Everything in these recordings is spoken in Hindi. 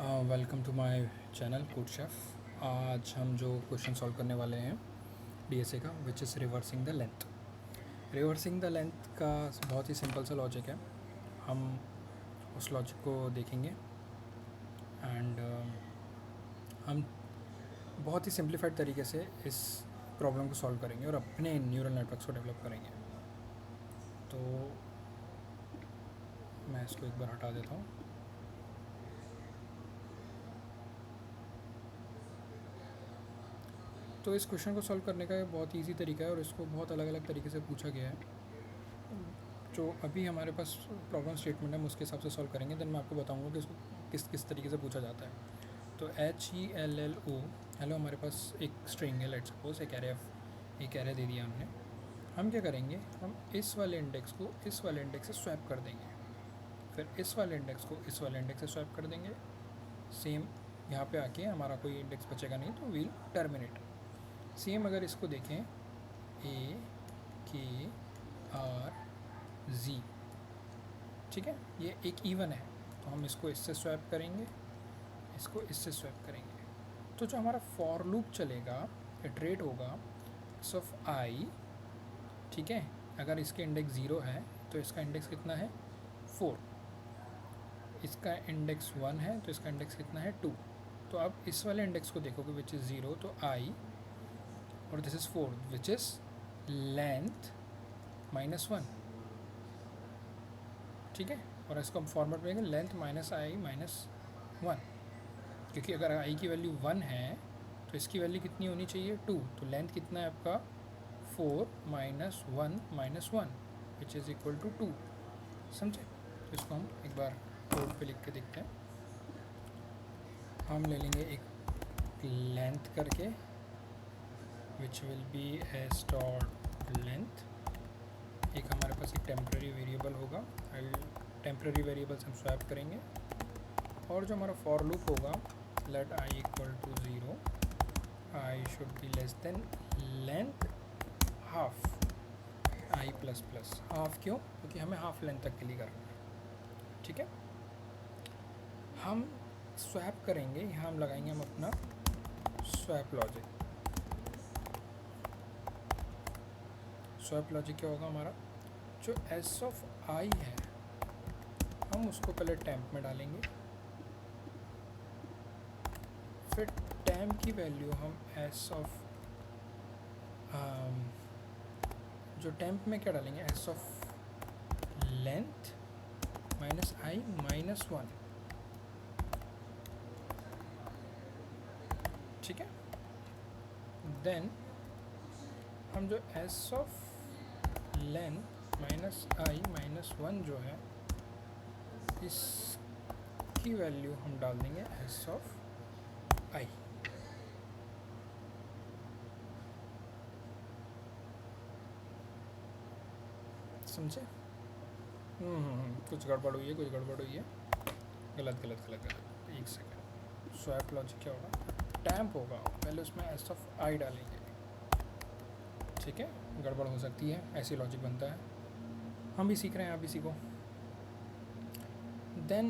Welcome to my channel CodeChef. आज हम जो क्वेश्चन सॉल्व करने वाले हैं डीएसए का, which is reversing the length. Reversing the length का बहुत ही सिंपल सा लॉजिक है। हम उस लॉजिक को देखेंगे एंड हम बहुत ही सिंप्लीफाइड तरीके से इस प्रॉब्लम को सॉल्व करेंगे और अपने न्यूरल नेटवर्क्स को डेवलप करेंगे। तो मैं इसको एक बार हटा देता हूँ। तो इस क्वेश्चन को सॉल्व करने का बहुत ईजी तरीका है और इसको बहुत अलग अलग तरीके से पूछा गया है। जो अभी हमारे पास प्रॉब्लम स्टेटमेंट है, हम उसके हिसाब से सॉल्व करेंगे। देन मैं आपको बताऊंगा कि इसको किस किस तरीके से पूछा जाता है। तो HELLO हेलो हमारे पास एक स्ट्रिंग है, लेट्स सपोज एक एरे दे दिया हमने। हम क्या करेंगे, हम इस वाले इंडेक्स को इस वाले इंडेक्स से स्वैप कर देंगे, फिर इस वाले इंडेक्स को इस वाले इंडेक्स से स्वैप कर देंगे। सेम यहाँ पे आके हमारा कोई इंडेक्स बचेगा नहीं, तो वील टर्मिनेट। सेम अगर इसको देखें, AKR Z, ठीक है, ये एक इवन है, तो हम इसको इससे स्वैप करेंगे, इसको इससे स्वैप करेंगे। तो जो हमारा फॉर लूप चलेगा, इटरेट होगा एक्स ऑफ आई, ठीक है। अगर इसके इंडेक्स 0 है तो इसका इंडेक्स कितना है 4, इसका इंडेक्स 1 है तो इसका इंडेक्स कितना है 2। तो अब इस वाले इंडेक्स को देखोगे विच इज़ 0, तो आई, और this is 4 which is length -1, ठीक है। और इसको हम फॉर्मेट में लेंथ -i-1, क्योंकि अगर आई की वैल्यू 1 है तो इसकी वैल्यू कितनी होनी चाहिए 2। तो लेंथ कितना है आपका 4 - 1 विच इज़ इक्वल टू 2, समझे। तो इसको हम एक बार कोड पे लिख के देखते हैं। हम ले लेंगे एक लेंथ करके, which will be S dot length. एक हमारे पास एक टेम्प्रेरी वेरिएबल होगा, टेम्प्रेरी वेरिएबल्स हम स्वैप करेंगे। और जो हमारा फॉर लूप होगा, let I equal to 0, I should be less than length half I plus plus half. क्यों? क्योंकि हमें हाफ लेंथ तक के लिए करना है, ठीक है। हम स्वैप करेंगे, यहाँ हम लगाएंगे हम अपना स्वैप लॉजिक। स्वैप लॉजिक क्या होगा हमारा, जो एस ऑफ आई है हम उसको पहले टेम्प में डालेंगे, फिर टेम्प की वैल्यू हम एस ऑफ जो टेम्प में क्या डालेंगे, एस ऑफ लेंथ -i-1, ठीक है। देन हम जो एस ऑफ लेंथ -i-1 जो है, इसकी वैल्यू हम डाल देंगे एस ऑफ आई। समझे? कुछ गड़बड़ हुई है, कुछ गड़बड़ हुई है। गलत गलत गलत गलत, एक सेकेंड। स्वैप लॉजिक क्या होगा, टैम्प होगा, पहले उसमें एस ऑफ आई डालेंगे, ठीक है। गड़बड़ हो सकती है, ऐसी लॉजिक बनता है, हम भी सीख रहे हैं, आप भी सीखो। Then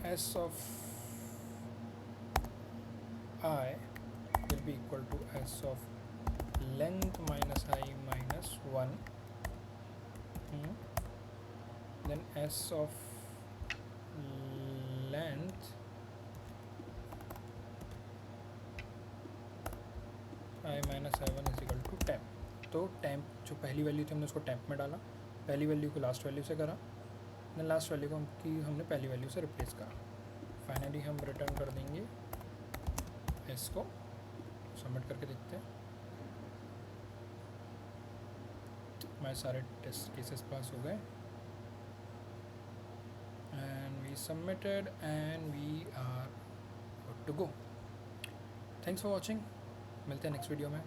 S of I will be equal to S of length -i-1, then s of length i-i1 is equal to temp. तो टेम्प जो पहली वैल्यू थी हमने उसको टेम्प में डाला, पहली वैल्यू को लास्ट वैल्यू से करा, देन लास्ट वैल्यू को हमने पहली वैल्यू से रिप्लेस करा। फाइनली हम रिटर्न कर देंगे एस को। सबमिट करके देखते हैं, हमारे सारे टेस्ट केसेस पास हो गए and we submitted and we are good to go. Thanks for watching, मिलते हैं नेक्स्ट वीडियो में।